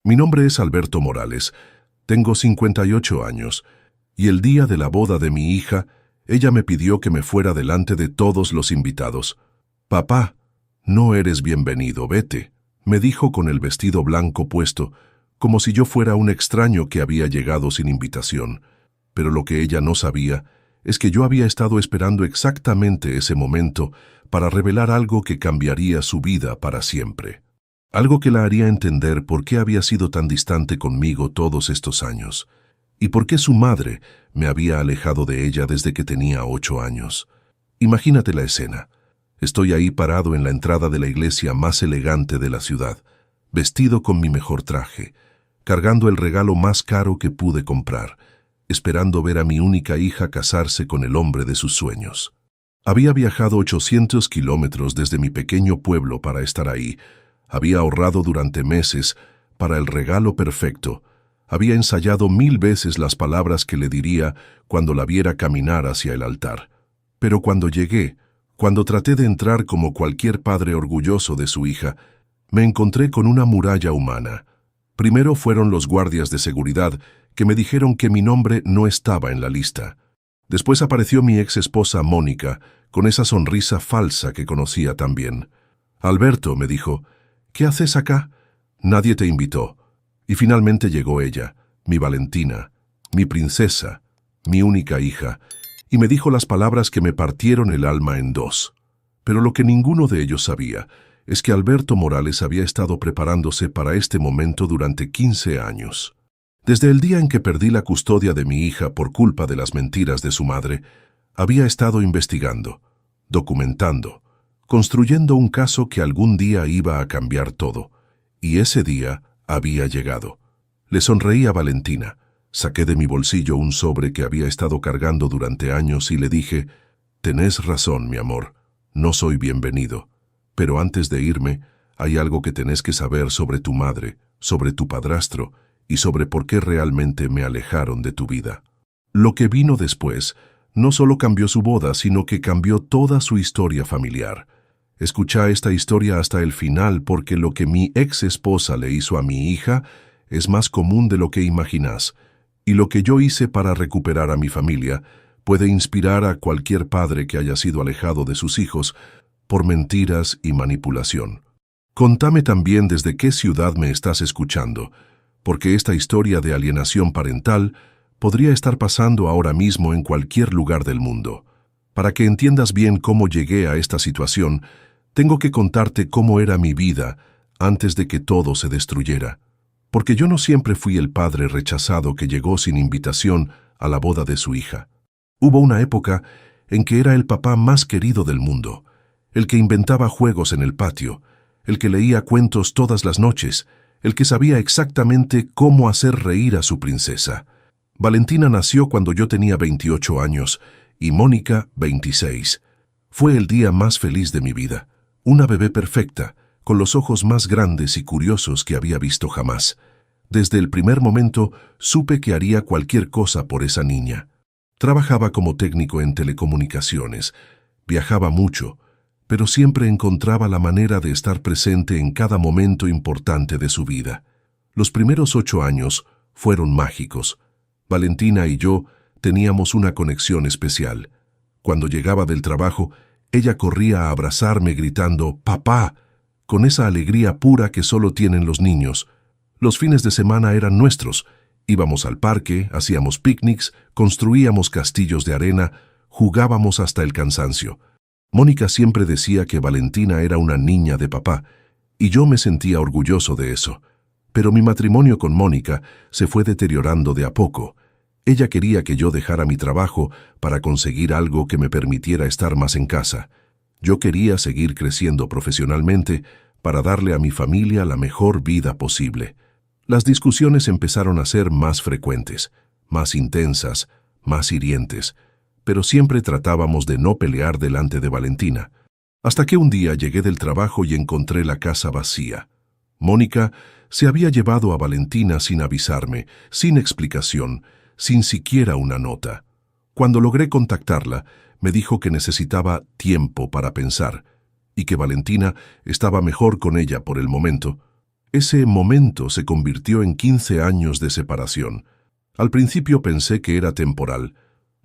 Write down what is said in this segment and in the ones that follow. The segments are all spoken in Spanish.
Mi nombre es Alberto Morales, tengo 58 años, y el día de la boda de mi hija, ella me pidió que me fuera delante de todos los invitados. «Papá, no eres bienvenido, vete», me dijo con el vestido blanco puesto, como si yo fuera un extraño que había llegado sin invitación. Pero lo que ella no sabía es que yo había estado esperando exactamente ese momento para revelar algo que cambiaría su vida para siempre. Algo que la haría entender por qué había sido tan distante conmigo todos estos años, y por qué su madre me había alejado de ella desde que tenía 8 años. Imagínate la escena. Estoy ahí parado en la entrada de la iglesia más elegante de la ciudad, vestido con mi mejor traje, cargando el regalo más caro que pude comprar, esperando ver a mi única hija casarse con el hombre de sus sueños. Había viajado 800 kilómetros desde mi pequeño pueblo para estar ahí. Había ahorrado durante meses para el regalo perfecto. Había ensayado 1000 veces las palabras que le diría cuando la viera caminar hacia el altar. Pero cuando llegué, cuando traté de entrar como cualquier padre orgulloso de su hija, me encontré con una muralla humana. Primero fueron los guardias de seguridad que me dijeron que mi nombre no estaba en la lista. Después apareció mi ex esposa Mónica, con esa sonrisa falsa que conocía tan bien. «Alberto», me dijo, «¿qué haces acá? Nadie te invitó». Y finalmente llegó ella, mi Valentina, mi princesa, mi única hija, y me dijo las palabras que me partieron el alma en dos. Pero lo que ninguno de ellos sabía es que Alberto Morales había estado preparándose para este momento durante 15 años. Desde el día en que perdí la custodia de mi hija por culpa de las mentiras de su madre, había estado investigando, documentando, construyendo un caso que algún día iba a cambiar todo. Y ese día había llegado. Le sonreí a Valentina, saqué de mi bolsillo un sobre que había estado cargando durante años y le dije, «Tenés razón, mi amor, no soy bienvenido. Pero antes de irme, hay algo que tenés que saber sobre tu madre, sobre tu padrastro y sobre por qué realmente me alejaron de tu vida». Lo que vino después no solo cambió su boda, sino que cambió toda su historia familiar. Escucha esta historia hasta el final porque lo que mi ex esposa le hizo a mi hija es más común de lo que imaginás, y lo que yo hice para recuperar a mi familia puede inspirar a cualquier padre que haya sido alejado de sus hijos por mentiras y manipulación. Contame también desde qué ciudad me estás escuchando, porque esta historia de alienación parental podría estar pasando ahora mismo en cualquier lugar del mundo. Para que entiendas bien cómo llegué a esta situación, tengo que contarte cómo era mi vida antes de que todo se destruyera. Porque yo no siempre fui el padre rechazado que llegó sin invitación a la boda de su hija. Hubo una época en que era el papá más querido del mundo, el que inventaba juegos en el patio, el que leía cuentos todas las noches, el que sabía exactamente cómo hacer reír a su princesa. Valentina nació cuando yo tenía 28 años y Mónica 26. Fue el día más feliz de mi vida. Una bebé perfecta, con los ojos más grandes y curiosos que había visto jamás. Desde el primer momento supe que haría cualquier cosa por esa niña. Trabajaba como técnico en telecomunicaciones, viajaba mucho, pero siempre encontraba la manera de estar presente en cada momento importante de su vida. Los primeros 8 años fueron mágicos. Valentina y yo teníamos una conexión especial. Cuando llegaba del trabajo, ella corría a abrazarme gritando «¡Papá!», con esa alegría pura que solo tienen los niños. Los fines de semana eran nuestros. Íbamos al parque, hacíamos picnics, construíamos castillos de arena, jugábamos hasta el cansancio. Mónica siempre decía que Valentina era una niña de papá, y yo me sentía orgulloso de eso. Pero mi matrimonio con Mónica se fue deteriorando de a poco. Ella quería que yo dejara mi trabajo para conseguir algo que me permitiera estar más en casa. Yo quería seguir creciendo profesionalmente para darle a mi familia la mejor vida posible. Las discusiones empezaron a ser más frecuentes, más intensas, más hirientes, pero siempre tratábamos de no pelear delante de Valentina. Hasta que un día llegué del trabajo y encontré la casa vacía. Mónica se había llevado a Valentina sin avisarme, sin explicación, sin siquiera una nota. Cuando logré contactarla, me dijo que necesitaba tiempo para pensar y que Valentina estaba mejor con ella por el momento. Ese momento se convirtió en 15 años de separación. Al principio pensé que era temporal.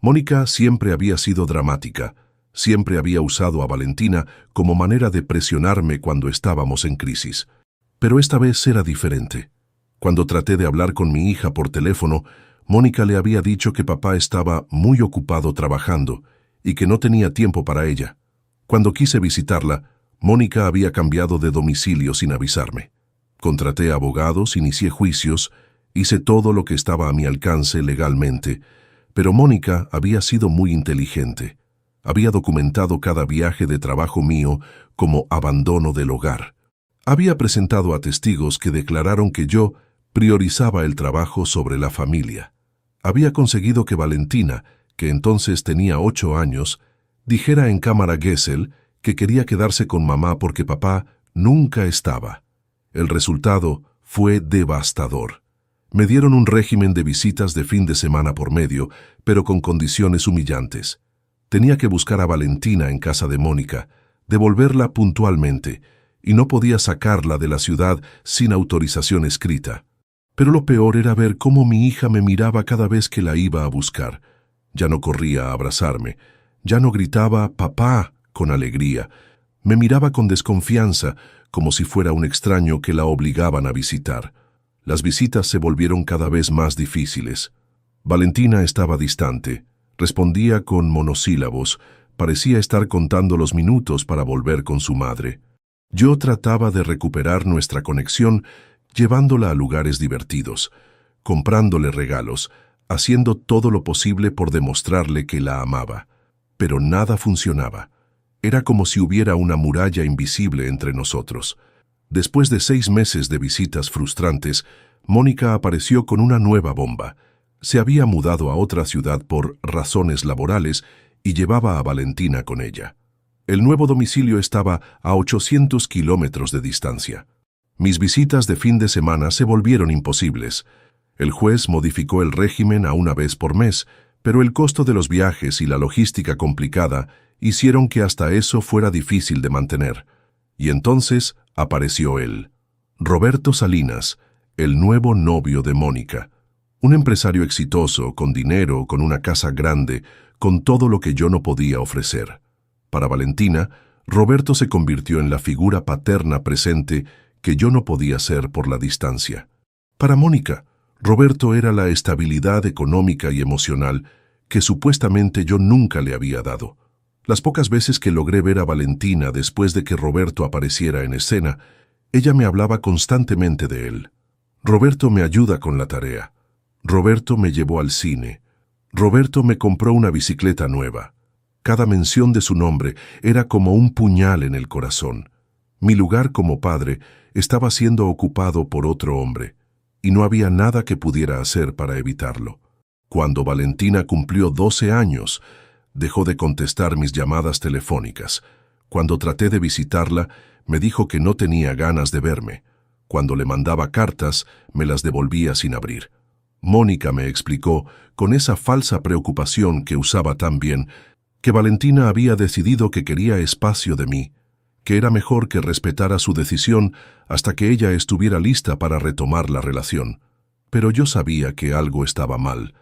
Mónica siempre había sido dramática, siempre había usado a Valentina como manera de presionarme cuando estábamos en crisis. Pero esta vez era diferente. Cuando traté de hablar con mi hija por teléfono, Mónica le había dicho que papá estaba muy ocupado trabajando y que no tenía tiempo para ella. Cuando quise visitarla, Mónica había cambiado de domicilio sin avisarme. Contraté abogados, inicié juicios, hice todo lo que estaba a mi alcance legalmente, pero Mónica había sido muy inteligente. Había documentado cada viaje de trabajo mío como abandono del hogar. Había presentado a testigos que declararon que yo priorizaba el trabajo sobre la familia. Había conseguido que Valentina, que entonces tenía 8 años, dijera en cámara Gesell que quería quedarse con mamá porque papá nunca estaba. El resultado fue devastador. Me dieron un régimen de visitas de fin de semana por medio, pero con condiciones humillantes. Tenía que buscar a Valentina en casa de Mónica, devolverla puntualmente, y no podía sacarla de la ciudad sin autorización escrita. Pero lo peor era ver cómo mi hija me miraba cada vez que la iba a buscar. Ya no corría a abrazarme, ya no gritaba «papá» con alegría. Me miraba con desconfianza, como si fuera un extraño que la obligaban a visitar. Las visitas se volvieron cada vez más difíciles. Valentina estaba distante, respondía con monosílabos, parecía estar contando los minutos para volver con su madre. Yo trataba de recuperar nuestra conexión llevándola a lugares divertidos, comprándole regalos, haciendo todo lo posible por demostrarle que la amaba. Pero nada funcionaba. Era como si hubiera una muralla invisible entre nosotros. Después de 6 meses de visitas frustrantes, Mónica apareció con una nueva bomba. Se había mudado a otra ciudad por razones laborales y llevaba a Valentina con ella. El nuevo domicilio estaba a 800 kilómetros de distancia. Mis visitas de fin de semana se volvieron imposibles. El juez modificó el régimen a una vez por mes, pero el costo de los viajes y la logística complicada hicieron que hasta eso fuera difícil de mantener. Y entonces apareció él, Roberto Salinas, el nuevo novio de Mónica. Un empresario exitoso, con dinero, con una casa grande, con todo lo que yo no podía ofrecer. Para Valentina, Roberto se convirtió en la figura paterna presente que yo no podía ser por la distancia. Para Mónica, Roberto era la estabilidad económica y emocional que supuestamente yo nunca le había dado. Las pocas veces que logré ver a Valentina después de que Roberto apareciera en escena, ella me hablaba constantemente de él. Roberto me ayuda con la tarea. Roberto me llevó al cine. Roberto me compró una bicicleta nueva. Cada mención de su nombre era como un puñal en el corazón. Mi lugar como padre estaba siendo ocupado por otro hombre, y no había nada que pudiera hacer para evitarlo. Cuando Valentina cumplió 12 años, dejó de contestar mis llamadas telefónicas. Cuando traté de visitarla, me dijo que no tenía ganas de verme. Cuando le mandaba cartas, me las devolvía sin abrir. Mónica me explicó, con esa falsa preocupación que usaba tan bien, que Valentina había decidido que quería espacio de mí, que era mejor que respetara su decisión hasta que ella estuviera lista para retomar la relación. Pero yo sabía que algo estaba mal.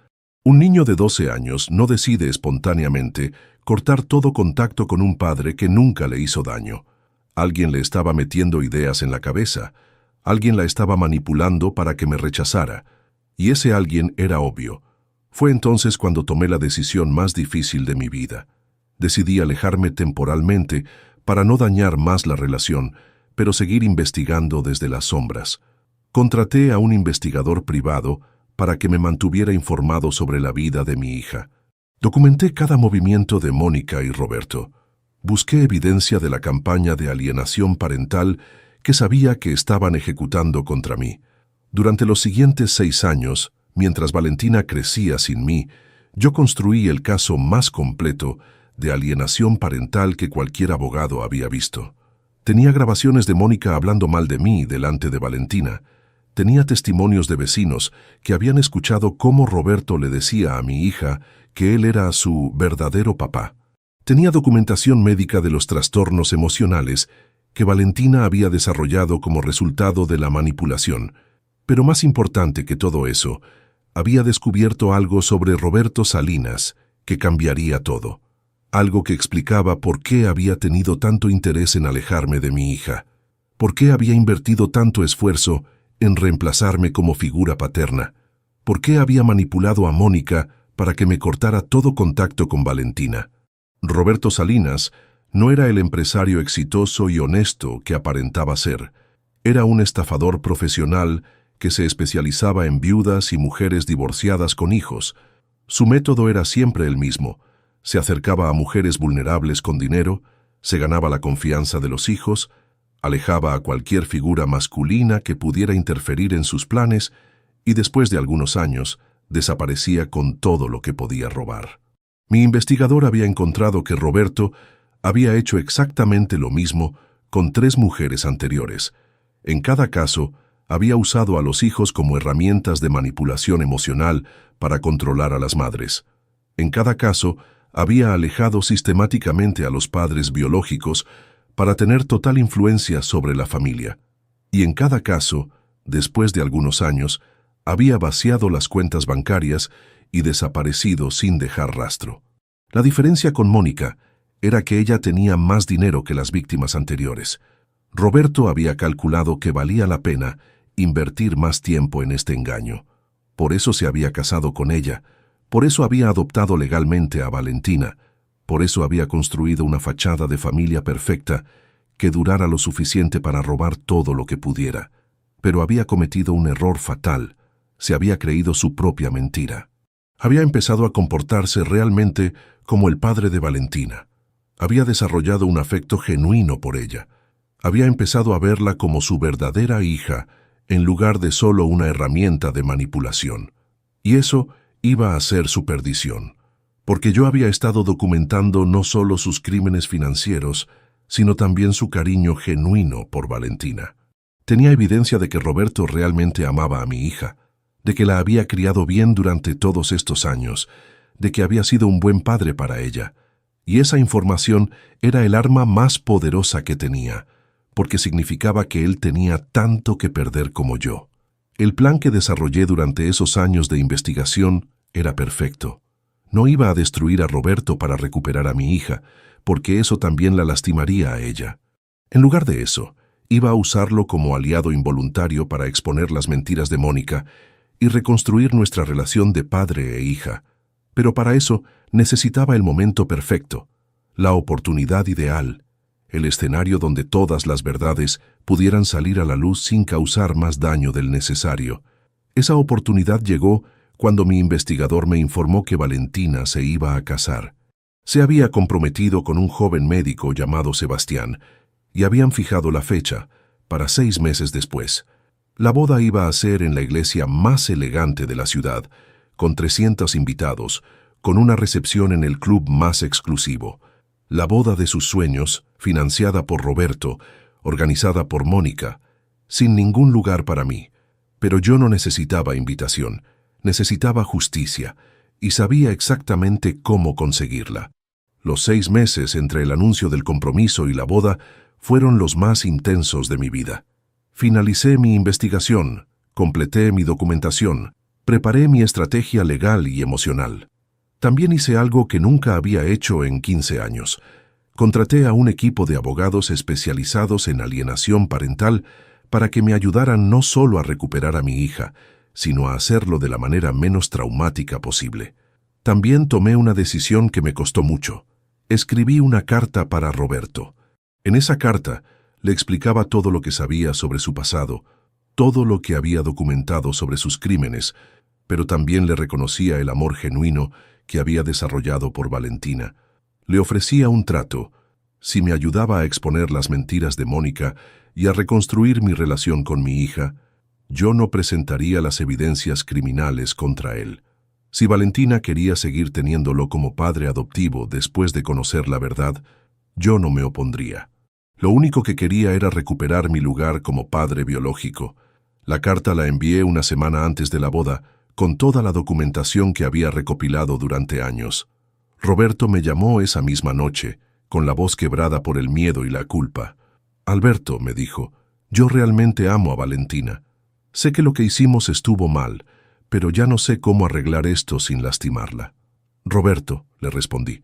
Un niño de 12 años no decide espontáneamente cortar todo contacto con un padre que nunca le hizo daño. Alguien le estaba metiendo ideas en la cabeza. Alguien la estaba manipulando para que me rechazara. Y ese alguien era obvio. Fue entonces cuando tomé la decisión más difícil de mi vida. Decidí alejarme temporalmente para no dañar más la relación, pero seguir investigando desde las sombras. Contraté a un investigador privado para que me mantuviera informado sobre la vida de mi hija. Documenté cada movimiento de Mónica y Roberto. Busqué evidencia de la campaña de alienación parental que sabía que estaban ejecutando contra mí. Durante los siguientes 6 años, mientras Valentina crecía sin mí, yo construí el caso más completo de alienación parental que cualquier abogado había visto. Tenía grabaciones de Mónica hablando mal de mí delante de Valentina. Tenía testimonios de vecinos que habían escuchado cómo Roberto le decía a mi hija que él era su verdadero papá. Tenía documentación médica de los trastornos emocionales que Valentina había desarrollado como resultado de la manipulación. Pero más importante que todo eso, había descubierto algo sobre Roberto Salinas que cambiaría todo. Algo que explicaba por qué había tenido tanto interés en alejarme de mi hija, por qué había invertido tanto esfuerzo en reemplazarme como figura paterna, por qué había manipulado a Mónica para que me cortara todo contacto con Valentina. Roberto Salinas no era el empresario exitoso y honesto que aparentaba ser. Era un estafador profesional que se especializaba en viudas y mujeres divorciadas con hijos. Su método era siempre el mismo. Se acercaba a mujeres vulnerables con dinero, se ganaba la confianza de los hijos, alejaba a cualquier figura masculina que pudiera interferir en sus planes y después de algunos años desaparecía con todo lo que podía robar. Mi investigador había encontrado que Roberto había hecho exactamente lo mismo con 3 mujeres anteriores. En cada caso, había usado a los hijos como herramientas de manipulación emocional para controlar a las madres. En cada caso, había alejado sistemáticamente a los padres biológicos para tener total influencia sobre la familia. Y en cada caso, después de algunos años, había vaciado las cuentas bancarias y desaparecido sin dejar rastro. La diferencia con Mónica era que ella tenía más dinero que las víctimas anteriores. Roberto había calculado que valía la pena invertir más tiempo en este engaño. Por eso se había casado con ella, por eso había adoptado legalmente a Valentina, por eso había construido una fachada de familia perfecta que durara lo suficiente para robar todo lo que pudiera. Pero había cometido un error fatal. Se había creído su propia mentira. Había empezado a comportarse realmente como el padre de Valentina. Había desarrollado un afecto genuino por ella. Había empezado a verla como su verdadera hija, en lugar de solo una herramienta de manipulación. Y eso iba a ser su perdición, porque yo había estado documentando no solo sus crímenes financieros, sino también su cariño genuino por Valentina. Tenía evidencia de que Roberto realmente amaba a mi hija, de que la había criado bien durante todos estos años, de que había sido un buen padre para ella. Y esa información era el arma más poderosa que tenía, porque significaba que él tenía tanto que perder como yo. El plan que desarrollé durante esos años de investigación era perfecto. No iba a destruir a Roberto para recuperar a mi hija, porque eso también la lastimaría a ella. En lugar de eso, iba a usarlo como aliado involuntario para exponer las mentiras de Mónica y reconstruir nuestra relación de padre e hija. Pero para eso necesitaba el momento perfecto, la oportunidad ideal, el escenario donde todas las verdades pudieran salir a la luz sin causar más daño del necesario. Esa oportunidad llegó cuando mi investigador me informó que Valentina se iba a casar. Se había comprometido con un joven médico llamado Sebastián y habían fijado la fecha para 6 meses después. La boda iba a ser en la iglesia más elegante de la ciudad, con 300 invitados, con una recepción en el club más exclusivo. La boda de sus sueños, financiada por Roberto, organizada por Mónica, sin ningún lugar para mí. Pero yo no necesitaba invitación, necesitaba justicia, y sabía exactamente cómo conseguirla. Los 6 meses entre el anuncio del compromiso y la boda fueron los más intensos de mi vida. Finalicé mi investigación, completé mi documentación, preparé mi estrategia legal y emocional. También hice algo que nunca había hecho en 15 años. Contraté a un equipo de abogados especializados en alienación parental para que me ayudaran no solo a recuperar a mi hija, sino a hacerlo de la manera menos traumática posible. También tomé una decisión que me costó mucho. Escribí una carta para Roberto. En esa carta le explicaba todo lo que sabía sobre su pasado, todo lo que había documentado sobre sus crímenes, pero también le reconocía el amor genuino que había desarrollado por Valentina. Le ofrecía un trato. Si me ayudaba a exponer las mentiras de Mónica y a reconstruir mi relación con mi hija, yo no presentaría las evidencias criminales contra él. Si Valentina quería seguir teniéndolo como padre adoptivo después de conocer la verdad, yo no me opondría. Lo único que quería era recuperar mi lugar como padre biológico. La carta la envié una semana antes de la boda, con toda la documentación que había recopilado durante años. Roberto me llamó esa misma noche, con la voz quebrada por el miedo y la culpa. Alberto, me dijo, yo realmente amo a Valentina. Sé que lo que hicimos estuvo mal, pero ya no sé cómo arreglar esto sin lastimarla. Roberto, le respondí,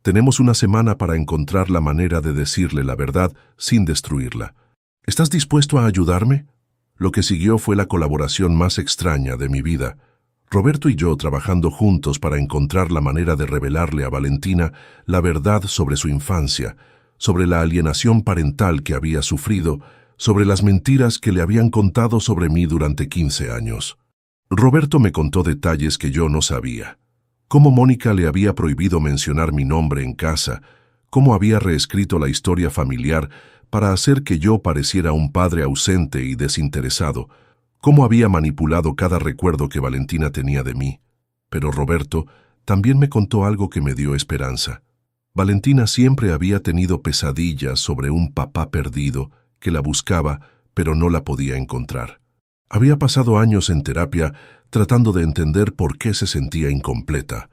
tenemos una semana para encontrar la manera de decirle la verdad sin destruirla. ¿Estás dispuesto a ayudarme? Lo que siguió fue la colaboración más extraña de mi vida. Roberto y yo trabajando juntos para encontrar la manera de revelarle a Valentina la verdad sobre su infancia, sobre la alienación parental que había sufrido, sobre las mentiras que le habían contado sobre mí durante 15 años. Roberto me contó detalles que yo no sabía. Cómo Mónica le había prohibido mencionar mi nombre en casa, cómo había reescrito la historia familiar para hacer que yo pareciera un padre ausente y desinteresado, cómo había manipulado cada recuerdo que Valentina tenía de mí. Pero Roberto también me contó algo que me dio esperanza. Valentina siempre había tenido pesadillas sobre un papá perdido que la buscaba, pero no la podía encontrar. Había pasado años en terapia tratando de entender por qué se sentía incompleta,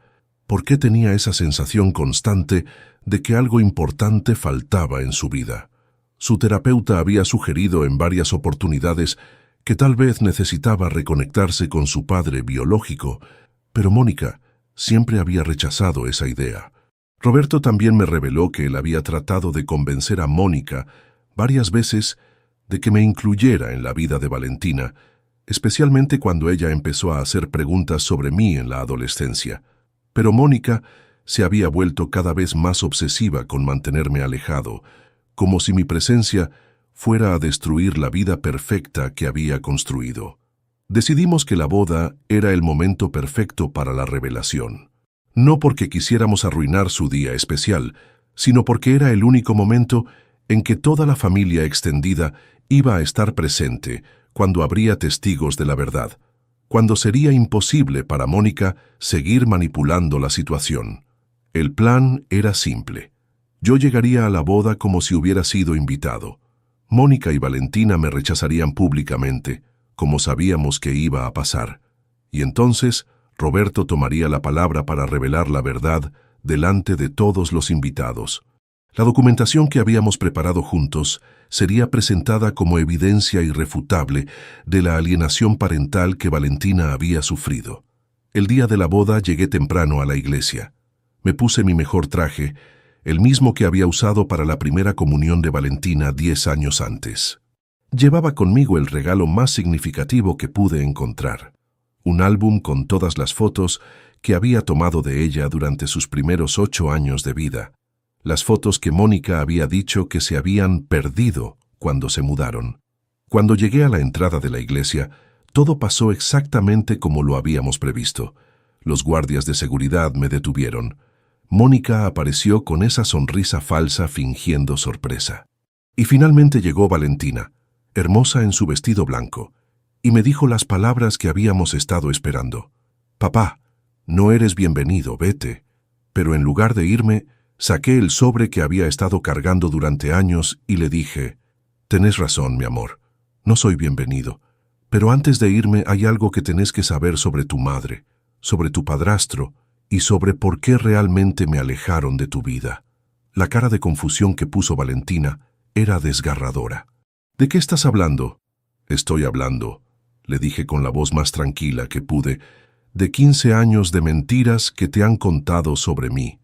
por qué tenía esa sensación constante de que algo importante faltaba en su vida. Su terapeuta había sugerido en varias oportunidades que tal vez necesitaba reconectarse con su padre biológico, pero Mónica siempre había rechazado esa idea. Roberto también me reveló que él había tratado de convencer a Mónica varias veces de que me incluyera en la vida de Valentina, especialmente cuando ella empezó a hacer preguntas sobre mí en la adolescencia. Pero Mónica se había vuelto cada vez más obsesiva con mantenerme alejado, como si mi presencia fuera a destruir la vida perfecta que había construido. Decidimos que la boda era el momento perfecto para la revelación. No porque quisiéramos arruinar su día especial, sino porque era el único momento en que toda la familia extendida iba a estar presente cuando habría testigos de la verdad, cuando sería imposible para Mónica seguir manipulando la situación. El plan era simple. Yo llegaría a la boda como si hubiera sido invitado. Mónica y Valentina me rechazarían públicamente, como sabíamos que iba a pasar. Y entonces Roberto tomaría la palabra para revelar la verdad delante de todos los invitados. La documentación que habíamos preparado juntos sería presentada como evidencia irrefutable de la alienación parental que Valentina había sufrido. El día de la boda llegué temprano a la iglesia. Me puse mi mejor traje, el mismo que había usado para la primera comunión de Valentina 10 años antes. Llevaba conmigo el regalo más significativo que pude encontrar, un álbum con todas las fotos que había tomado de ella durante sus primeros 8 años de vida, las fotos que Mónica había dicho que se habían perdido cuando se mudaron. Cuando llegué a la entrada de la iglesia, todo pasó exactamente como lo habíamos previsto. Los guardias de seguridad me detuvieron. Mónica apareció con esa sonrisa falsa fingiendo sorpresa. Y finalmente llegó Valentina, hermosa en su vestido blanco, y me dijo las palabras que habíamos estado esperando. «Papá, no eres bienvenido, vete». Pero en lugar de irme, saqué el sobre que había estado cargando durante años y le dije, «Tenés razón, mi amor, no soy bienvenido. Pero antes de irme hay algo que tenés que saber sobre tu madre, sobre tu padrastro, y sobre por qué realmente me alejaron de tu vida». La cara de confusión que puso Valentina era desgarradora. «¿De qué estás hablando?» «Estoy hablando», le dije con la voz más tranquila que pude, «de 15 años de mentiras que te han contado sobre mí.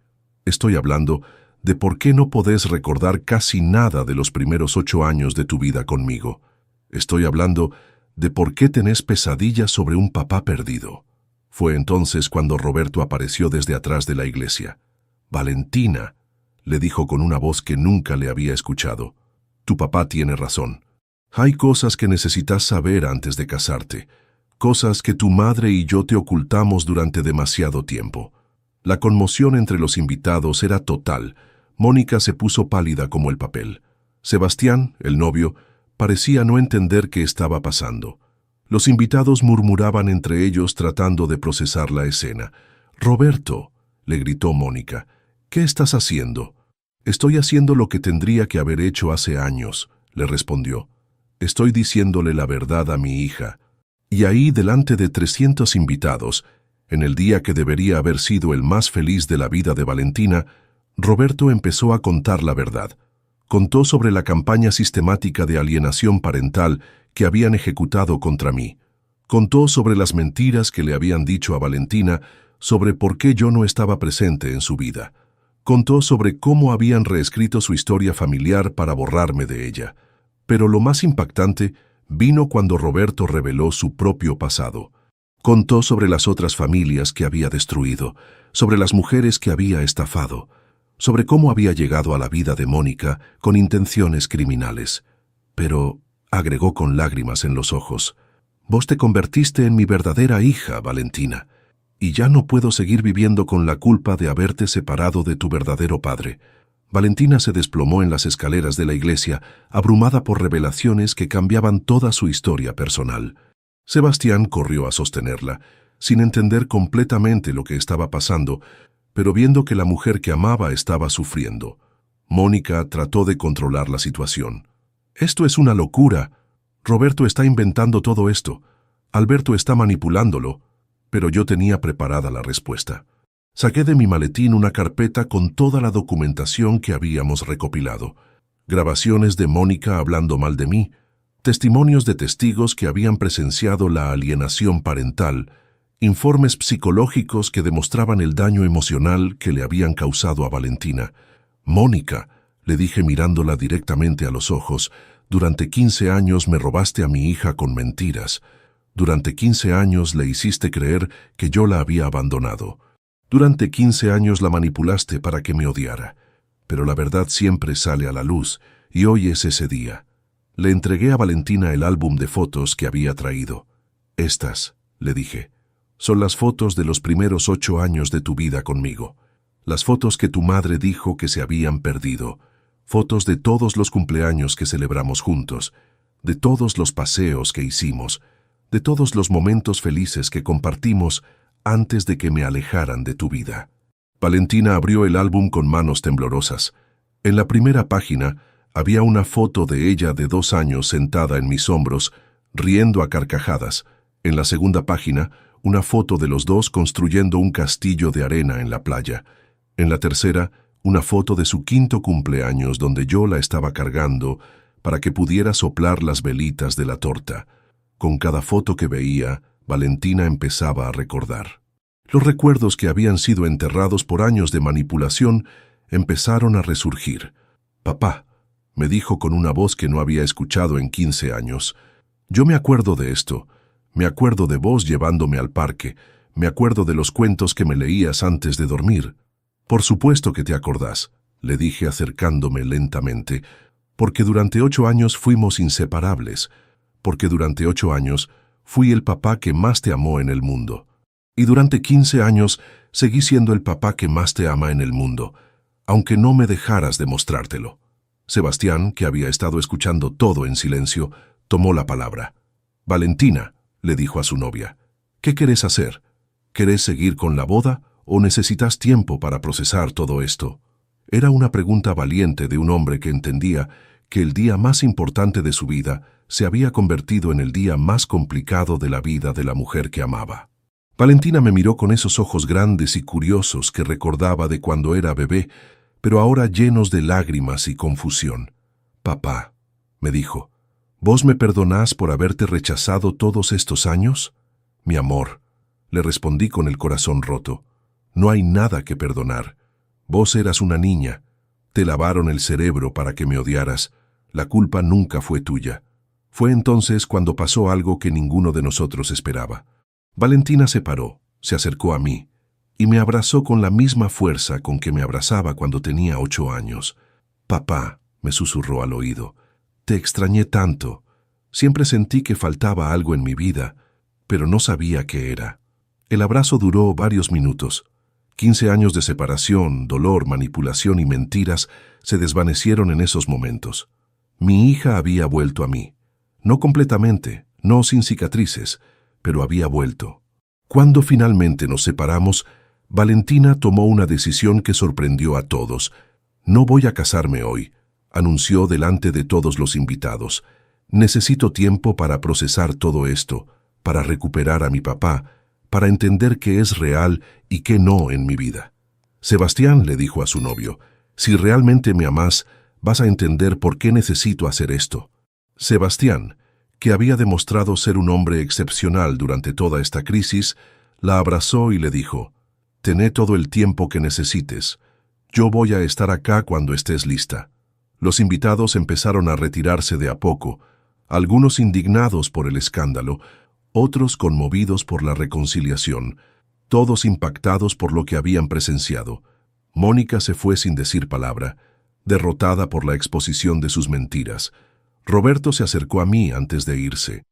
Estoy hablando de por qué no podés recordar casi nada de los primeros 8 años de tu vida conmigo. Estoy hablando de por qué tenés pesadillas sobre un papá perdido». Fue entonces cuando Roberto apareció desde atrás de la iglesia. «Valentina», le dijo con una voz que nunca le había escuchado, «tu papá tiene razón. Hay cosas que necesitas saber antes de casarte, cosas que tu madre y yo te ocultamos durante demasiado tiempo». La conmoción entre los invitados era total. Mónica se puso pálida como el papel. Sebastián, el novio, parecía no entender qué estaba pasando. Los invitados murmuraban entre ellos tratando de procesar la escena. «Roberto», le gritó Mónica, «¿qué estás haciendo?» «Estoy haciendo lo que tendría que haber hecho hace años», le respondió. «Estoy diciéndole la verdad a mi hija». Y ahí, delante de 300 invitados, en el día que debería haber sido el más feliz de la vida de Valentina, Roberto empezó a contar la verdad. Contó sobre la campaña sistemática de alienación parental que habían ejecutado contra mí. Contó sobre las mentiras que le habían dicho a Valentina sobre por qué yo no estaba presente en su vida. Contó sobre cómo habían reescrito su historia familiar para borrarme de ella. Pero lo más impactante vino cuando Roberto reveló su propio pasado. Contó sobre las otras familias que había destruido, sobre las mujeres que había estafado, sobre cómo había llegado a la vida de Mónica con intenciones criminales. Pero, agregó con lágrimas en los ojos, vos te convertiste en mi verdadera hija, Valentina, y ya no puedo seguir viviendo con la culpa de haberte separado de tu verdadero padre. Valentina se desplomó en las escaleras de la iglesia, abrumada por revelaciones que cambiaban toda su historia personal. Sebastián corrió a sostenerla, sin entender completamente lo que estaba pasando, pero viendo que la mujer que amaba estaba sufriendo. Mónica trató de controlar la situación. «Esto es una locura. Roberto está inventando todo esto. Alberto está manipulándolo». Pero yo tenía preparada la respuesta. Saqué de mi maletín una carpeta con toda la documentación que habíamos recopilado. Grabaciones de Mónica hablando mal de mí, testimonios de testigos que habían presenciado la alienación parental, informes psicológicos que demostraban el daño emocional que le habían causado a Valentina. «Mónica», le dije mirándola directamente a los ojos, «durante 15 años me robaste a mi hija con mentiras. Durante 15 años le hiciste creer que yo la había abandonado. Durante 15 años la manipulaste para que me odiara. Pero la verdad siempre sale a la luz, y hoy es ese día». Le entregué a Valentina el álbum de fotos que había traído. «Estas», le dije, «son las fotos de los primeros 8 años de tu vida conmigo. Las fotos que tu madre dijo que se habían perdido. Fotos de todos los cumpleaños que celebramos juntos, de todos los paseos que hicimos, de todos los momentos felices que compartimos antes de que me alejaran de tu vida». Valentina abrió el álbum con manos temblorosas. En la primera página había una foto de ella de 2 años sentada en mis hombros, riendo a carcajadas. En la segunda página, una foto de los dos construyendo un castillo de arena en la playa. En la tercera, una foto de su 5º cumpleaños donde yo la estaba cargando para que pudiera soplar las velitas de la torta. Con cada foto que veía, Valentina empezaba a recordar. Los recuerdos que habían sido enterrados por años de manipulación empezaron a resurgir. «Papá», me dijo con una voz que no había escuchado en 15 años, «yo me acuerdo de esto. Me acuerdo de vos llevándome al parque. Me acuerdo de los cuentos que me leías antes de dormir». «Por supuesto que te acordás», le dije acercándome lentamente, «porque durante 8 años fuimos inseparables, porque durante 8 años fui el papá que más te amó en el mundo. Y durante 15 años seguí siendo el papá que más te ama en el mundo, aunque no me dejaras demostrártelo». Sebastián, que había estado escuchando todo en silencio, tomó la palabra. «Valentina», le dijo a su novia, «¿qué querés hacer? ¿Querés seguir con la boda o necesitas tiempo para procesar todo esto?» Era una pregunta valiente de un hombre que entendía que el día más importante de su vida se había convertido en el día más complicado de la vida de la mujer que amaba. Valentina me miró con esos ojos grandes y curiosos que recordaba de cuando era bebé, pero ahora llenos de lágrimas y confusión. «Papá», me dijo, «¿vos me perdonás por haberte rechazado todos estos años?» «Mi amor», le respondí con el corazón roto, «no hay nada que perdonar. Vos eras una niña. Te lavaron el cerebro para que me odiaras. La culpa nunca fue tuya. Fue entonces cuando pasó algo que ninguno de nosotros esperaba». Valentina se paró, se acercó a mí, y me abrazó con la misma fuerza con que me abrazaba cuando tenía 8 años. «Papá», me susurró al oído, «te extrañé tanto. Siempre sentí que faltaba algo en mi vida, pero no sabía qué era». El abrazo duró varios minutos. 15 años de separación, dolor, manipulación y mentiras se desvanecieron en esos momentos. Mi hija había vuelto a mí. No completamente, no sin cicatrices, pero había vuelto. Cuando finalmente nos separamos, Valentina tomó una decisión que sorprendió a todos. «No voy a casarme hoy», anunció delante de todos los invitados. «Necesito tiempo para procesar todo esto, para recuperar a mi papá, para entender qué es real y qué no en mi vida». «Sebastián», le dijo a su novio, «si realmente me amás, Vas a entender por qué necesito hacer esto. Sebastián, que había demostrado ser un hombre excepcional durante toda esta crisis, la abrazó y le dijo: «Tené todo el tiempo que necesites. Yo voy a estar acá cuando estés lista». Los invitados empezaron a retirarse de a poco, algunos indignados por el escándalo, otros conmovidos por la reconciliación, todos impactados por lo que habían presenciado. Mónica se fue sin decir palabra, derrotada por la exposición de sus mentiras. Roberto se acercó a mí antes de irse.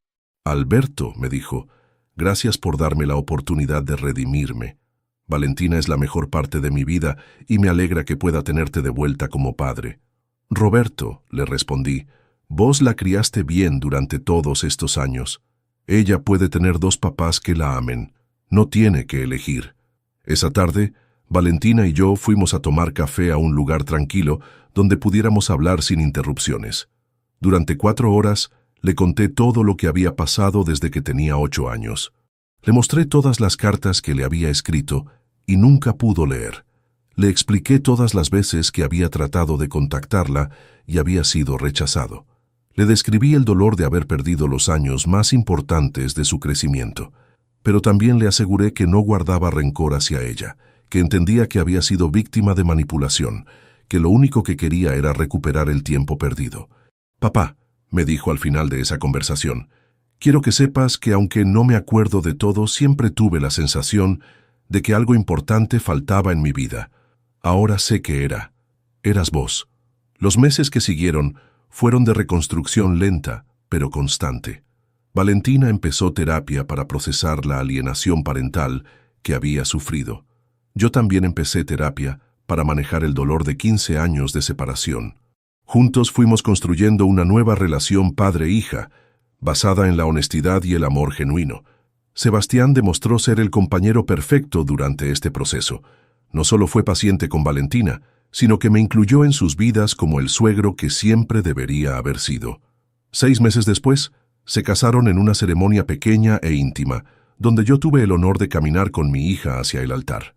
«Alberto», me dijo, «gracias por darme la oportunidad de redimirme. Valentina es la mejor parte de mi vida y me alegra que pueda tenerte de vuelta como padre». «Roberto», le respondí, «vos la criaste bien durante todos estos años. Ella puede tener dos papás que la amen. No tiene que elegir». Esa tarde, Valentina y yo fuimos a tomar café a un lugar tranquilo donde pudiéramos hablar sin interrupciones. Durante 4 horas, le conté todo lo que había pasado desde que tenía 8 años. Le mostré todas las cartas que le había escrito y nunca pudo leer. Le expliqué todas las veces que había tratado de contactarla y había sido rechazado. Le describí el dolor de haber perdido los años más importantes de su crecimiento, pero también le aseguré que no guardaba rencor hacia ella, que entendía que había sido víctima de manipulación, que lo único que quería era recuperar el tiempo perdido. «Papá», me dijo al final de esa conversación, «quiero que sepas que aunque no me acuerdo de todo, siempre tuve la sensación de que algo importante faltaba en mi vida. Ahora sé que eras vos». Los meses que siguieron fueron de reconstrucción lenta, pero constante. Valentina empezó terapia para procesar la alienación parental que había sufrido. Yo también empecé terapia para manejar el dolor de 15 años de separación. Juntos fuimos construyendo una nueva relación padre-hija, basada en la honestidad y el amor genuino. Sebastián demostró ser el compañero perfecto durante este proceso. No solo fue paciente con Valentina, sino que me incluyó en sus vidas como el suegro que siempre debería haber sido. 6 meses después, se casaron en una ceremonia pequeña e íntima, donde yo tuve el honor de caminar con mi hija hacia el altar.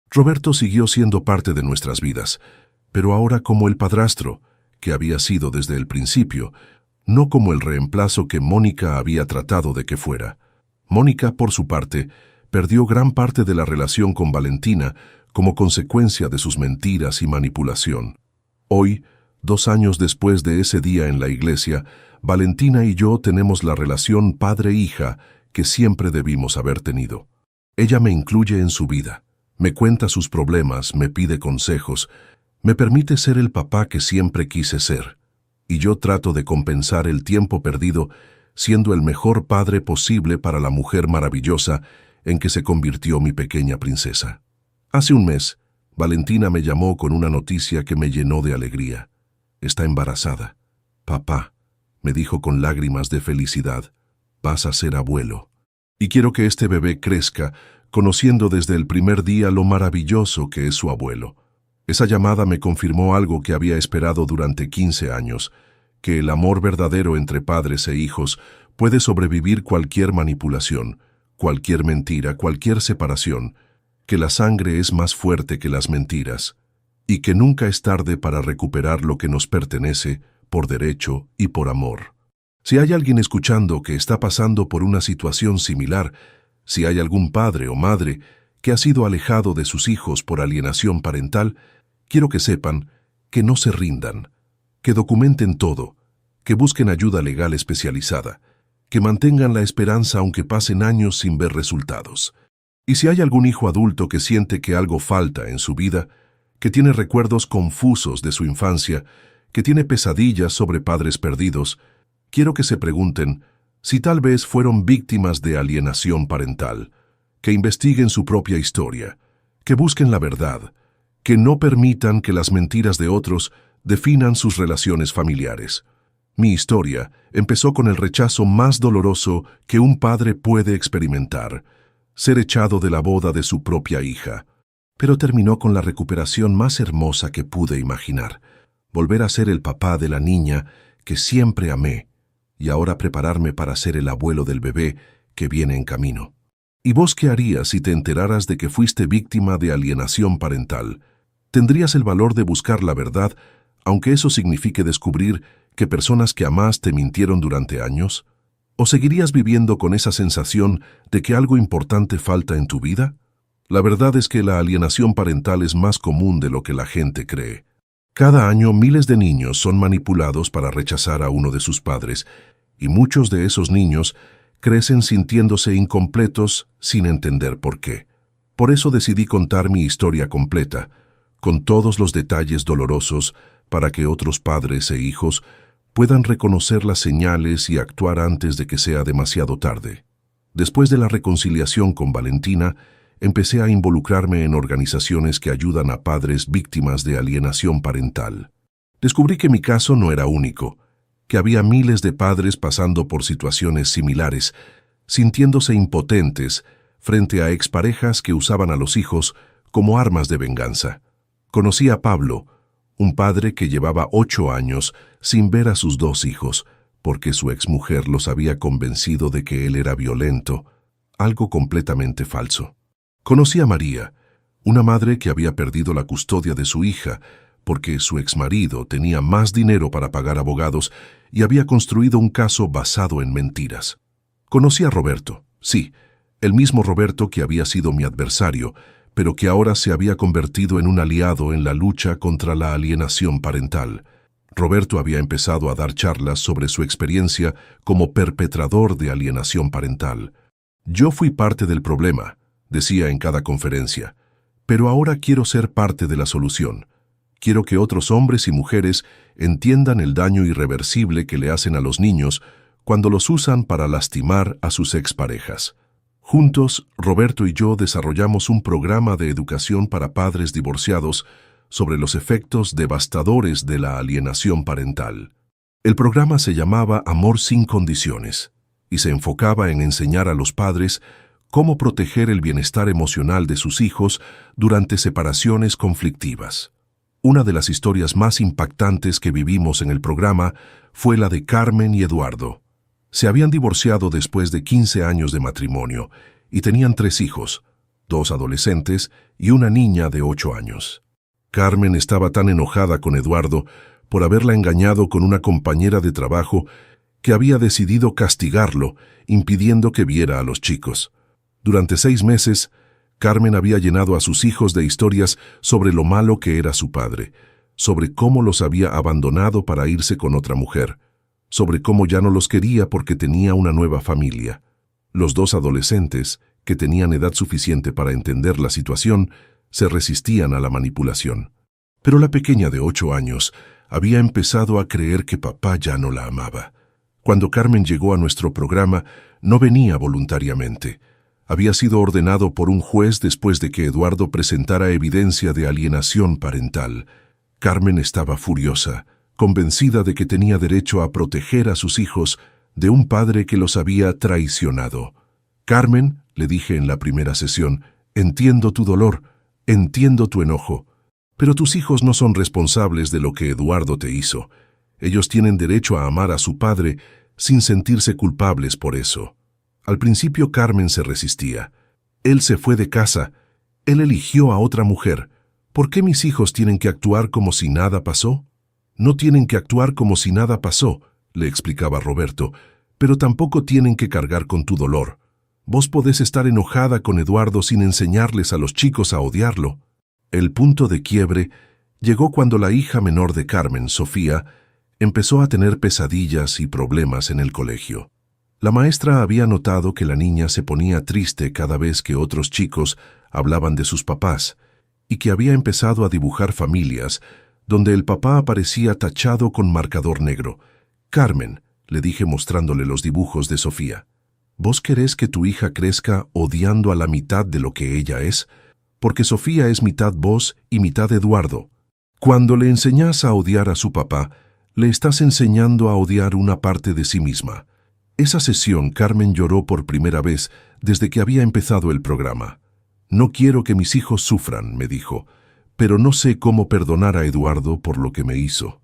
Roberto siguió siendo parte de nuestras vidas, pero ahora como el padrastro, que había sido desde el principio, no como el reemplazo que Mónica había tratado de que fuera. Mónica, por su parte, perdió gran parte de la relación con Valentina como consecuencia de sus mentiras y manipulación. Hoy, 2 años después de ese día en la iglesia, Valentina y yo tenemos la relación padre-hija que siempre debimos haber tenido. Ella me incluye en su vida, me cuenta sus problemas, me pide consejos, me permite ser el papá que siempre quise ser, y yo trato de compensar el tiempo perdido siendo el mejor padre posible para la mujer maravillosa en que se convirtió mi pequeña princesa. Hace un mes, Valentina me llamó con una noticia que me llenó de alegría. Está embarazada. «Papá», me dijo con lágrimas de felicidad, «vas a ser abuelo. Y quiero que este bebé crezca, conociendo desde el primer día lo maravilloso que es su abuelo». Esa llamada me confirmó algo que había esperado durante 15 años, que el amor verdadero entre padres e hijos puede sobrevivir cualquier manipulación, cualquier mentira, cualquier separación, que la sangre es más fuerte que las mentiras, y que nunca es tarde para recuperar lo que nos pertenece por derecho y por amor. Si hay alguien escuchando que está pasando por una situación similar, si hay algún padre o madre que ha sido alejado de sus hijos por alienación parental, quiero que sepan que no se rindan, que documenten todo, que busquen ayuda legal especializada, que mantengan la esperanza aunque pasen años sin ver resultados. Y si hay algún hijo adulto que siente que algo falta en su vida, que tiene recuerdos confusos de su infancia, que tiene pesadillas sobre padres perdidos, quiero que se pregunten si tal vez fueron víctimas de alienación parental, que investiguen su propia historia, que busquen la verdad, que no permitan que las mentiras de otros definan sus relaciones familiares. Mi historia empezó con el rechazo más doloroso que un padre puede experimentar, ser echado de la boda de su propia hija, pero terminó con la recuperación más hermosa que pude imaginar, volver a ser el papá de la niña que siempre amé y ahora prepararme para ser el abuelo del bebé que viene en camino. ¿Y vos qué harías si te enteraras de que fuiste víctima de alienación parental? ¿Tendrías el valor de buscar la verdad, aunque eso signifique descubrir que personas que amás te mintieron durante años? ¿O seguirías viviendo con esa sensación de que algo importante falta en tu vida? La verdad es que la alienación parental es más común de lo que la gente cree. Cada año miles de niños son manipulados para rechazar a uno de sus padres, y muchos de esos niños crecen sintiéndose incompletos sin entender por qué. Por eso decidí contar mi historia completa, con todos los detalles dolorosos, para que otros padres e hijos puedan reconocer las señales y actuar antes de que sea demasiado tarde. Después de la reconciliación con Valentina, empecé a involucrarme en organizaciones que ayudan a padres víctimas de alienación parental. Descubrí que mi caso no era único, que había miles de padres pasando por situaciones similares, sintiéndose impotentes frente a exparejas que usaban a los hijos como armas de venganza. Conocí a Pablo, un padre que llevaba 8 años sin ver a sus 2 hijos, porque su exmujer los había convencido de que él era violento, algo completamente falso. Conocí a María, una madre que había perdido la custodia de su hija, porque su exmarido tenía más dinero para pagar abogados y había construido un caso basado en mentiras. Conocí a Roberto, sí, el mismo Roberto que había sido mi adversario, pero que ahora se había convertido en un aliado en la lucha contra la alienación parental. Roberto había empezado a dar charlas sobre su experiencia como perpetrador de alienación parental. Yo fui parte del problema, decía en cada conferencia, pero ahora quiero ser parte de la solución. Quiero que otros hombres y mujeres entiendan el daño irreversible que le hacen a los niños cuando los usan para lastimar a sus exparejas. Juntos, Roberto y yo desarrollamos un programa de educación para padres divorciados sobre los efectos devastadores de la alienación parental. El programa se llamaba Amor sin Condiciones y se enfocaba en enseñar a los padres cómo proteger el bienestar emocional de sus hijos durante separaciones conflictivas. Una de las historias más impactantes que vivimos en el programa fue la de Carmen y Eduardo. Se habían divorciado después de 15 años de matrimonio y tenían 3 hijos, 2 adolescentes y una niña de 8 años. Carmen estaba tan enojada con Eduardo por haberla engañado con una compañera de trabajo que había decidido castigarlo, impidiendo que viera a los chicos. Durante 6 meses, Carmen había llenado a sus hijos de historias sobre lo malo que era su padre, sobre cómo los había abandonado para irse con otra mujer, sobre cómo ya no los quería porque tenía una nueva familia. Los 2 adolescentes, que tenían edad suficiente para entender la situación, se resistían a la manipulación. Pero la pequeña de 8 años había empezado a creer que papá ya no la amaba. Cuando Carmen llegó a nuestro programa, no venía voluntariamente. Había sido ordenado por un juez después de que Eduardo presentara evidencia de alienación parental. Carmen estaba furiosa, convencida de que tenía derecho a proteger a sus hijos de un padre que los había traicionado. Carmen, le dije en la primera sesión, entiendo tu dolor, entiendo tu enojo, pero tus hijos no son responsables de lo que Eduardo te hizo. Ellos tienen derecho a amar a su padre sin sentirse culpables por eso. Al principio Carmen se resistía. Él se fue de casa. Él eligió a otra mujer. ¿Por qué mis hijos tienen que actuar como si nada pasó? No tienen que actuar como si nada pasó, le explicaba Roberto, pero tampoco tienen que cargar con tu dolor. Vos podés estar enojada con Eduardo sin enseñarles a los chicos a odiarlo. El punto de quiebre llegó cuando la hija menor de Carmen, Sofía, empezó a tener pesadillas y problemas en el colegio. La maestra había notado que la niña se ponía triste cada vez que otros chicos hablaban de sus papás y que había empezado a dibujar familias donde el papá aparecía tachado con marcador negro. Carmen, le dije mostrándole los dibujos de Sofía, ¿vos querés que tu hija crezca odiando a la mitad de lo que ella es? Porque Sofía es mitad vos y mitad Eduardo. Cuando le enseñás a odiar a su papá, le estás enseñando a odiar una parte de sí misma. Esa sesión Carmen lloró por primera vez desde que había empezado el programa. No quiero que mis hijos sufran, me dijo, pero no sé cómo perdonar a Eduardo por lo que me hizo.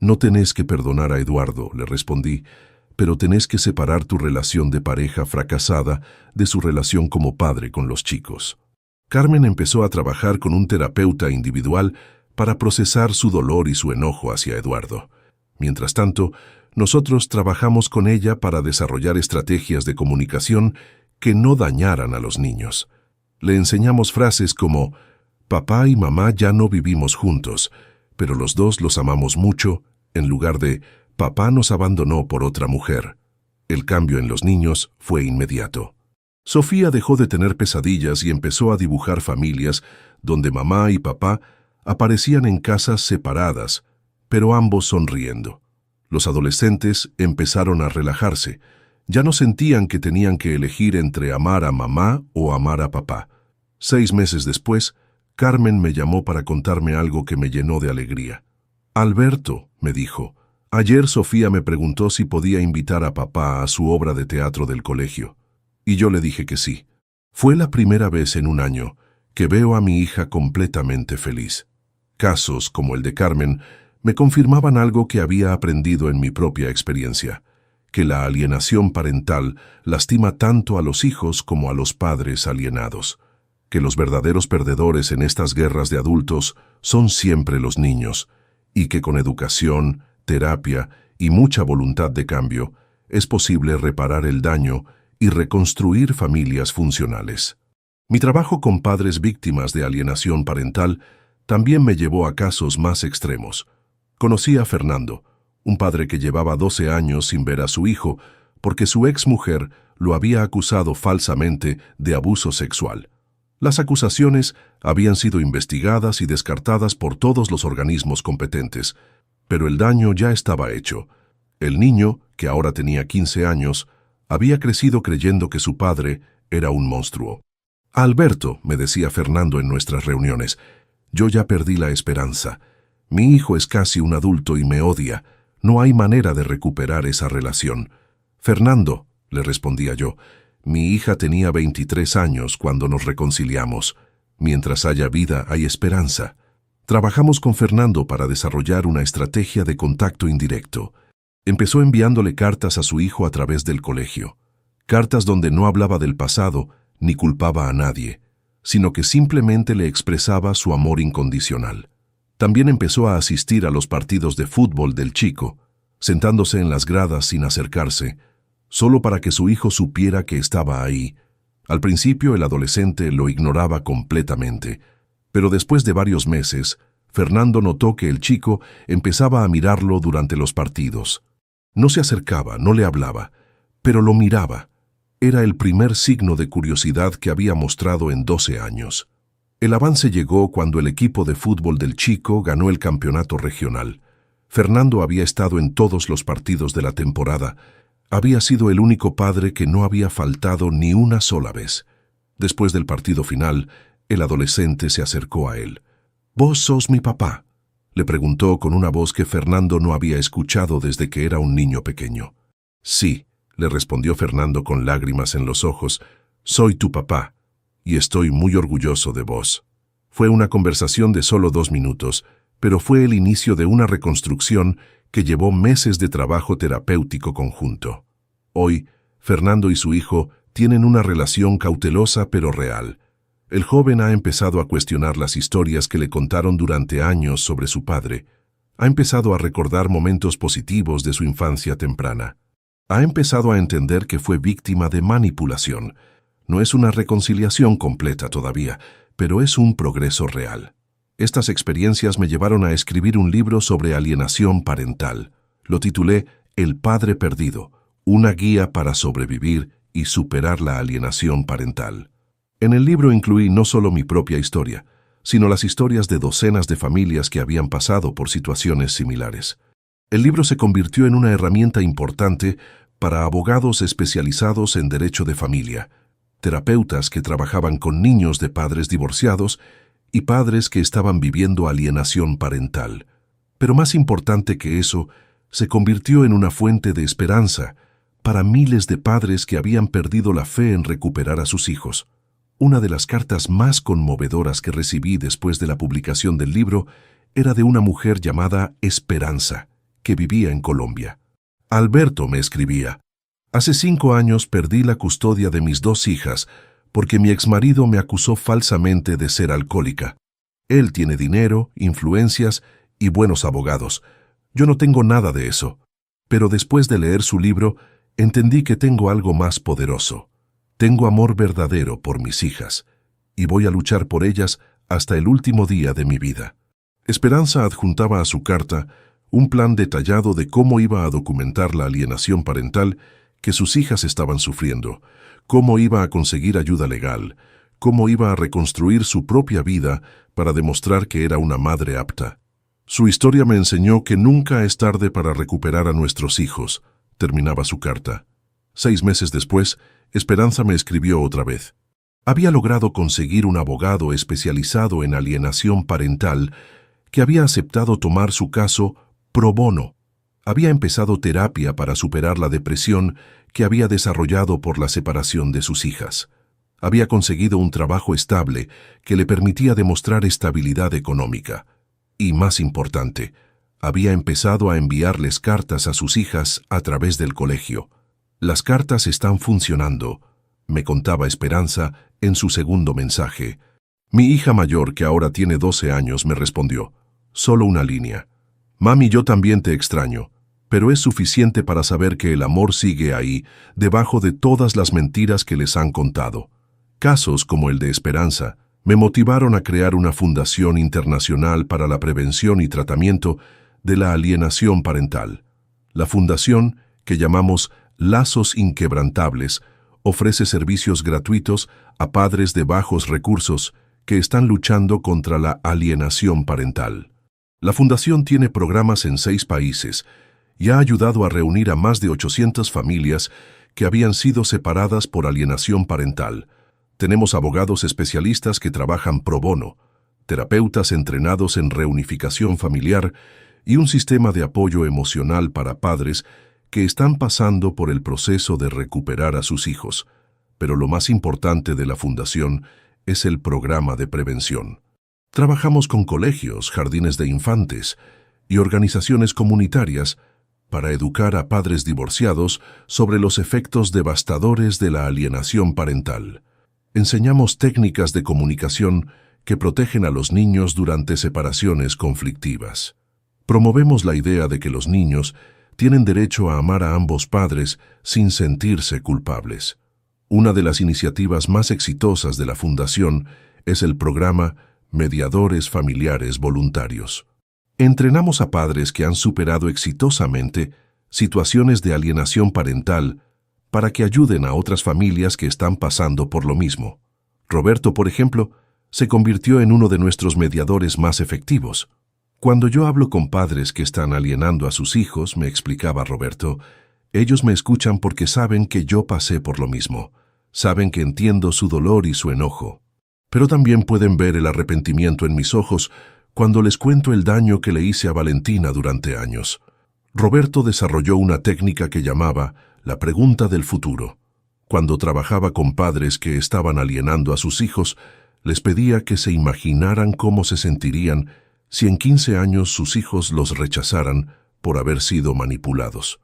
No tenés que perdonar a Eduardo, le respondí, pero tenés que separar tu relación de pareja fracasada de su relación como padre con los chicos. Carmen empezó a trabajar con un terapeuta individual para procesar su dolor y su enojo hacia Eduardo. Mientras tanto, nosotros trabajamos con ella para desarrollar estrategias de comunicación que no dañaran a los niños. Le enseñamos frases como: papá y mamá ya no vivimos juntos, pero los dos los amamos mucho, en lugar de papá nos abandonó por otra mujer. El cambio en los niños fue inmediato. Sofía dejó de tener pesadillas y empezó a dibujar familias donde mamá y papá aparecían en casas separadas, pero ambos sonriendo. Los adolescentes empezaron a relajarse. Ya no sentían que tenían que elegir entre amar a mamá o amar a papá. 6 meses después, Carmen me llamó para contarme algo que me llenó de alegría. Alberto, me dijo, ayer Sofía me preguntó si podía invitar a papá a su obra de teatro del colegio. Y yo le dije que sí. Fue la primera vez en un año que veo a mi hija completamente feliz. Casos como el de Carmen me confirmaban algo que había aprendido en mi propia experiencia, que la alienación parental lastima tanto a los hijos como a los padres alienados, que los verdaderos perdedores en estas guerras de adultos son siempre los niños, y que con educación, terapia y mucha voluntad de cambio es posible reparar el daño y reconstruir familias funcionales. Mi trabajo con padres víctimas de alienación parental también me llevó a casos más extremos. Conocí a Fernando, un padre que llevaba 12 años sin ver a su hijo porque su exmujer lo había acusado falsamente de abuso sexual. Las acusaciones habían sido investigadas y descartadas por todos los organismos competentes, pero el daño ya estaba hecho. El niño, que ahora tenía 15 años, había crecido creyendo que su padre era un monstruo. Alberto, me decía Fernando en nuestras reuniones, yo ya perdí la esperanza. Mi hijo es casi un adulto y me odia. No hay manera de recuperar esa relación. Fernando, le respondía yo, mi hija tenía 23 años cuando nos reconciliamos. Mientras haya vida, hay esperanza. Trabajamos con Fernando para desarrollar una estrategia de contacto indirecto. Empezó enviándole cartas a su hijo a través del colegio. Cartas donde no hablaba del pasado ni culpaba a nadie, sino que simplemente le expresaba su amor incondicional. También empezó a asistir a los partidos de fútbol del chico, sentándose en las gradas sin acercarse, solo para que su hijo supiera que estaba ahí. Al principio el adolescente lo ignoraba completamente, pero después de varios meses, Fernando notó que el chico empezaba a mirarlo durante los partidos. No se acercaba, no le hablaba, pero lo miraba. Era el primer signo de curiosidad que había mostrado en 12 años. El avance llegó cuando el equipo de fútbol del chico ganó el campeonato regional. Fernando había estado en todos los partidos de la temporada. Había sido el único padre que no había faltado ni una sola vez. Después del partido final, el adolescente se acercó a él. «¿Vos sos mi papá?», le preguntó con una voz que Fernando no había escuchado desde que era un niño pequeño. «Sí», le respondió Fernando con lágrimas en los ojos, «soy tu papá, y estoy muy orgulloso de vos». Fue una conversación de solo 2 minutos, pero fue el inicio de una reconstrucción que llevó meses de trabajo terapéutico conjunto. Hoy, Fernando y su hijo tienen una relación cautelosa pero real. El joven ha empezado a cuestionar las historias que le contaron durante años sobre su padre. Ha empezado a recordar momentos positivos de su infancia temprana. Ha empezado a entender que fue víctima de manipulación. No es una reconciliación completa todavía, pero es un progreso real. Estas experiencias me llevaron a escribir un libro sobre alienación parental. Lo titulé El Padre Perdido, una guía para sobrevivir y superar la alienación parental. En el libro incluí no solo mi propia historia, sino las historias de docenas de familias que habían pasado por situaciones similares. El libro se convirtió en una herramienta importante para abogados especializados en derecho de familia, terapeutas que trabajaban con niños de padres divorciados y padres que estaban viviendo alienación parental. Pero más importante que eso, se convirtió en una fuente de esperanza para miles de padres que habían perdido la fe en recuperar a sus hijos. Una de las cartas más conmovedoras que recibí después de la publicación del libro era de una mujer llamada Esperanza, que vivía en Colombia. Alberto me escribía: «Hace 5 años perdí la custodia de mis 2 hijas porque mi exmarido me acusó falsamente de ser alcohólica. Él tiene dinero, influencias y buenos abogados. Yo no tengo nada de eso. Pero después de leer su libro, entendí que tengo algo más poderoso. Tengo amor verdadero por mis hijas, y voy a luchar por ellas hasta el último día de mi vida. Esperanza adjuntaba a su carta un plan detallado de cómo iba a documentar la alienación parental que sus hijas estaban sufriendo, cómo iba a conseguir ayuda legal, cómo iba a reconstruir su propia vida para demostrar que era una madre apta. Su historia me enseñó que nunca es tarde para recuperar a nuestros hijos, terminaba su carta. 6 meses después, Esperanza me escribió otra vez. Había logrado conseguir un abogado especializado en alienación parental que había aceptado tomar su caso pro bono. Había empezado terapia para superar la depresión que había desarrollado por la separación de sus hijas. Había conseguido un trabajo estable que le permitía demostrar estabilidad económica. Y más importante, había empezado a enviarles cartas a sus hijas a través del colegio. Las cartas están funcionando, me contaba Esperanza en su segundo mensaje. Mi hija mayor, que ahora tiene 12 años, me respondió. Solo una línea. Mami, yo también te extraño, pero es suficiente para saber que el amor sigue ahí, debajo de todas las mentiras que les han contado. Casos como el de Esperanza me motivaron a crear una fundación internacional para la prevención y tratamiento de la alienación parental. La fundación, que llamamos Lazos Inquebrantables, ofrece servicios gratuitos a padres de bajos recursos que están luchando contra la alienación parental. La fundación tiene programas en 6 países y ha ayudado a reunir a más de 800 familias que habían sido separadas por alienación parental. Tenemos abogados especialistas que trabajan pro bono, terapeutas entrenados en reunificación familiar y un sistema de apoyo emocional para padres que están pasando por el proceso de recuperar a sus hijos. Pero lo más importante de la fundación es el programa de prevención. Trabajamos con colegios, jardines de infantes y organizaciones comunitarias para educar a padres divorciados sobre los efectos devastadores de la alienación parental. Enseñamos técnicas de comunicación que protegen a los niños durante separaciones conflictivas. Promovemos la idea de que los niños tienen derecho a amar a ambos padres sin sentirse culpables. Una de las iniciativas más exitosas de la Fundación es el programa Mediadores Familiares Voluntarios. Entrenamos a padres que han superado exitosamente situaciones de alienación parental para que ayuden a otras familias que están pasando por lo mismo. Roberto, por ejemplo, se convirtió en uno de nuestros mediadores más efectivos. Cuando yo hablo con padres que están alienando a sus hijos, me explicaba Roberto, ellos me escuchan porque saben que yo pasé por lo mismo, saben que entiendo su dolor y su enojo. Pero también pueden ver el arrepentimiento en mis ojos cuando les cuento el daño que le hice a Valentina durante años. Roberto desarrolló una técnica que llamaba la pregunta del futuro. Cuando trabajaba con padres que estaban alienando a sus hijos, les pedía que se imaginaran cómo se sentirían si en 15 años sus hijos los rechazaran por haber sido manipulados.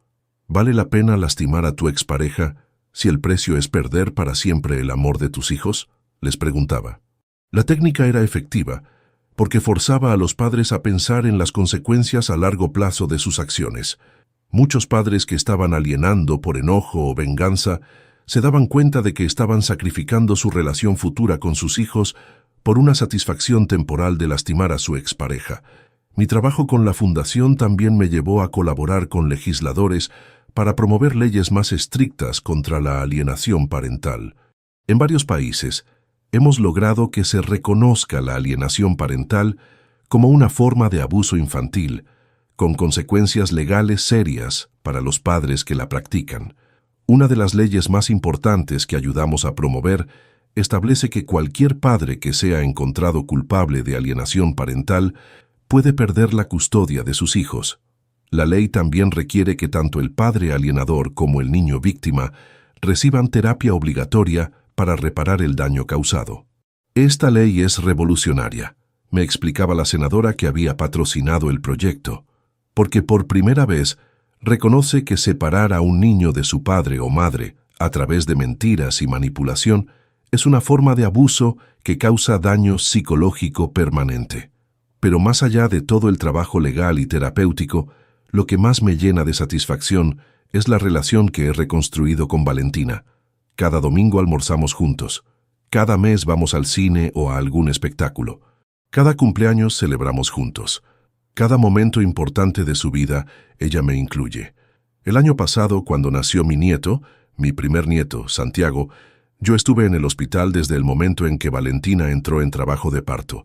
¿Vale la pena lastimar a tu expareja si el precio es perder para siempre el amor de tus hijos?, les preguntaba. La técnica era efectiva porque forzaba a los padres a pensar en las consecuencias a largo plazo de sus acciones. Muchos padres que estaban alienando por enojo o venganza se daban cuenta de que estaban sacrificando su relación futura con sus hijos por una satisfacción temporal de lastimar a su expareja. Mi trabajo con la Fundación también me llevó a colaborar con legisladores para promover leyes más estrictas contra la alienación parental. En varios países, hemos logrado que se reconozca la alienación parental como una forma de abuso infantil, con consecuencias legales serias para los padres que la practican. Una de las leyes más importantes que ayudamos a promover establece que cualquier padre que sea encontrado culpable de alienación parental puede perder la custodia de sus hijos. La ley también requiere que tanto el padre alienador como el niño víctima reciban terapia obligatoria para reparar el daño causado. Esta ley es revolucionaria, me explicaba la senadora que había patrocinado el proyecto, porque por primera vez reconoce que separar a un niño de su padre o madre a través de mentiras y manipulación Es una forma de abuso que causa daño psicológico permanente. Pero más allá de todo el trabajo legal y terapéutico, lo que más me llena de satisfacción es la relación que he reconstruido con Valentina. Cada domingo almorzamos juntos. Cada mes vamos al cine o a algún espectáculo. Cada cumpleaños celebramos juntos. Cada momento importante de su vida, ella me incluye. El año pasado, cuando nació mi nieto, mi primer nieto, Santiago, yo estuve en el hospital desde el momento en que Valentina entró en trabajo de parto.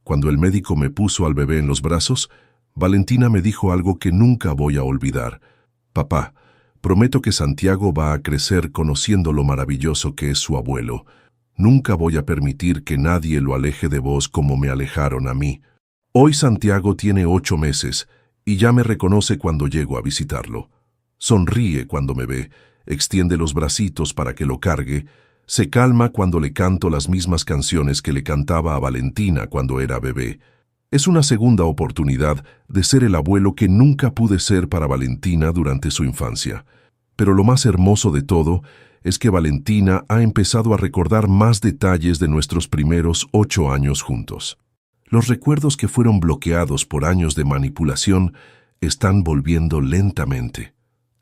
Cuando el médico me puso al bebé en los brazos, Valentina me dijo algo que nunca voy a olvidar. Papá, prometo que Santiago va a crecer conociendo lo maravilloso que es su abuelo. Nunca voy a permitir que nadie lo aleje de vos como me alejaron a mí. Hoy Santiago tiene 8 meses y ya me reconoce cuando llego a visitarlo. Sonríe cuando me ve, extiende los bracitos para que lo cargue, se calma cuando le canto las mismas canciones que le cantaba a Valentina cuando era bebé. Es una segunda oportunidad de ser el abuelo que nunca pude ser para Valentina durante su infancia. Pero lo más hermoso de todo es que Valentina ha empezado a recordar más detalles de nuestros primeros 8 años juntos. Los recuerdos que fueron bloqueados por años de manipulación están volviendo lentamente.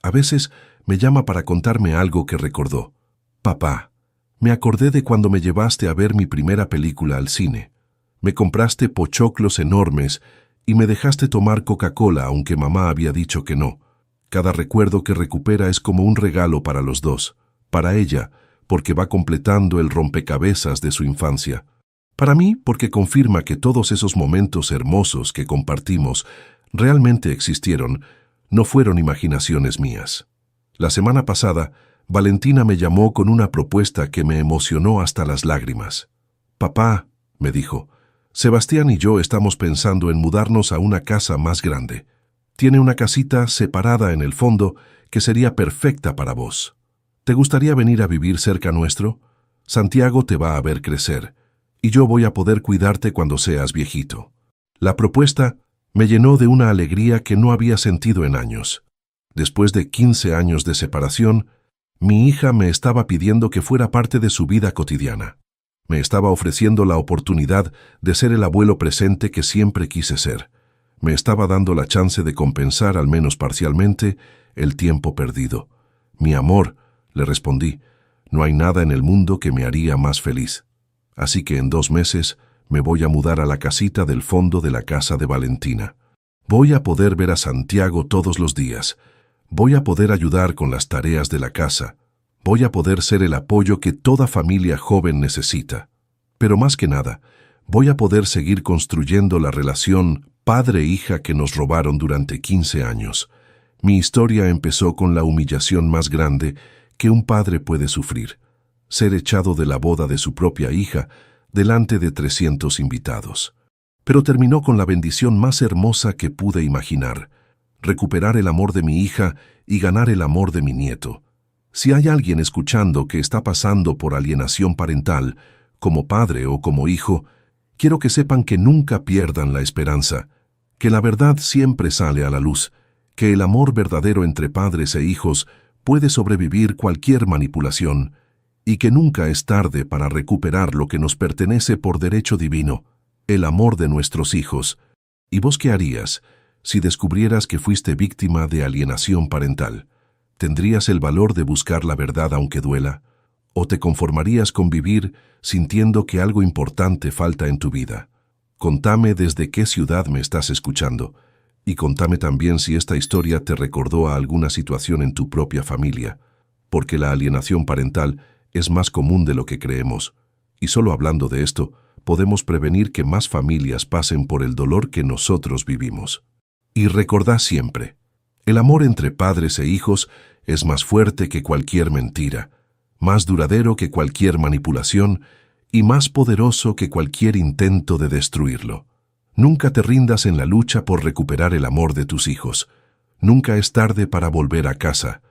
A veces me llama para contarme algo que recordó. Papá, me acordé de cuando me llevaste a ver mi primera película al cine. Me compraste pochoclos enormes y me dejaste tomar Coca-Cola aunque mamá había dicho que no. Cada recuerdo que recupera es como un regalo para los dos. Para ella, porque va completando el rompecabezas de su infancia. Para mí, porque confirma que todos esos momentos hermosos que compartimos realmente existieron, no fueron imaginaciones mías. La semana pasada, Valentina me llamó con una propuesta que me emocionó hasta las lágrimas. Papá, me dijo, Sebastián y yo estamos pensando en mudarnos a una casa más grande. Tiene una casita separada en el fondo que sería perfecta para vos. ¿Te gustaría venir a vivir cerca nuestro? Santiago te va a ver crecer, y yo voy a poder cuidarte cuando seas viejito. La propuesta me llenó de una alegría que no había sentido en años. Después de 15 años de separación, mi hija me estaba pidiendo que fuera parte de su vida cotidiana. Me estaba ofreciendo la oportunidad de ser el abuelo presente que siempre quise ser. Me estaba dando la chance de compensar, al menos parcialmente, el tiempo perdido. Mi amor, le respondí, no hay nada en el mundo que me haría más feliz. Así que en 2 meses me voy a mudar a la casita del fondo de la casa de Valentina. Voy a poder ver a Santiago todos los días. Voy a poder ayudar con las tareas de la casa. Voy a poder ser el apoyo que toda familia joven necesita. Pero más que nada, voy a poder seguir construyendo la relación padre-hija que nos robaron durante 15 años. Mi historia empezó con la humillación más grande que un padre puede sufrir: ser echado de la boda de su propia hija delante de 300 invitados. Pero terminó con la bendición más hermosa que pude imaginar: recuperar el amor de mi hija y ganar el amor de mi nieto. Si hay alguien escuchando que está pasando por alienación parental, como padre o como hijo, quiero que sepan que nunca pierdan la esperanza, que la verdad siempre sale a la luz, que el amor verdadero entre padres e hijos puede sobrevivir cualquier manipulación, y que nunca es tarde para recuperar lo que nos pertenece por derecho divino, el amor de nuestros hijos. ¿Y vos qué harías si descubrieras que fuiste víctima de alienación parental? ¿Tendrías el valor de buscar la verdad aunque duela? ¿O te conformarías con vivir sintiendo que algo importante falta en tu vida? Contame desde qué ciudad me estás escuchando, y contame también si esta historia te recordó a alguna situación en tu propia familia, porque la alienación parental es más común de lo que creemos, y solo hablando de esto podemos prevenir que más familias pasen por el dolor que nosotros vivimos. Y recordá siempre: el amor entre padres e hijos es más fuerte que cualquier mentira, más duradero que cualquier manipulación y más poderoso que cualquier intento de destruirlo. Nunca te rindas en la lucha por recuperar el amor de tus hijos. Nunca es tarde para volver a casa.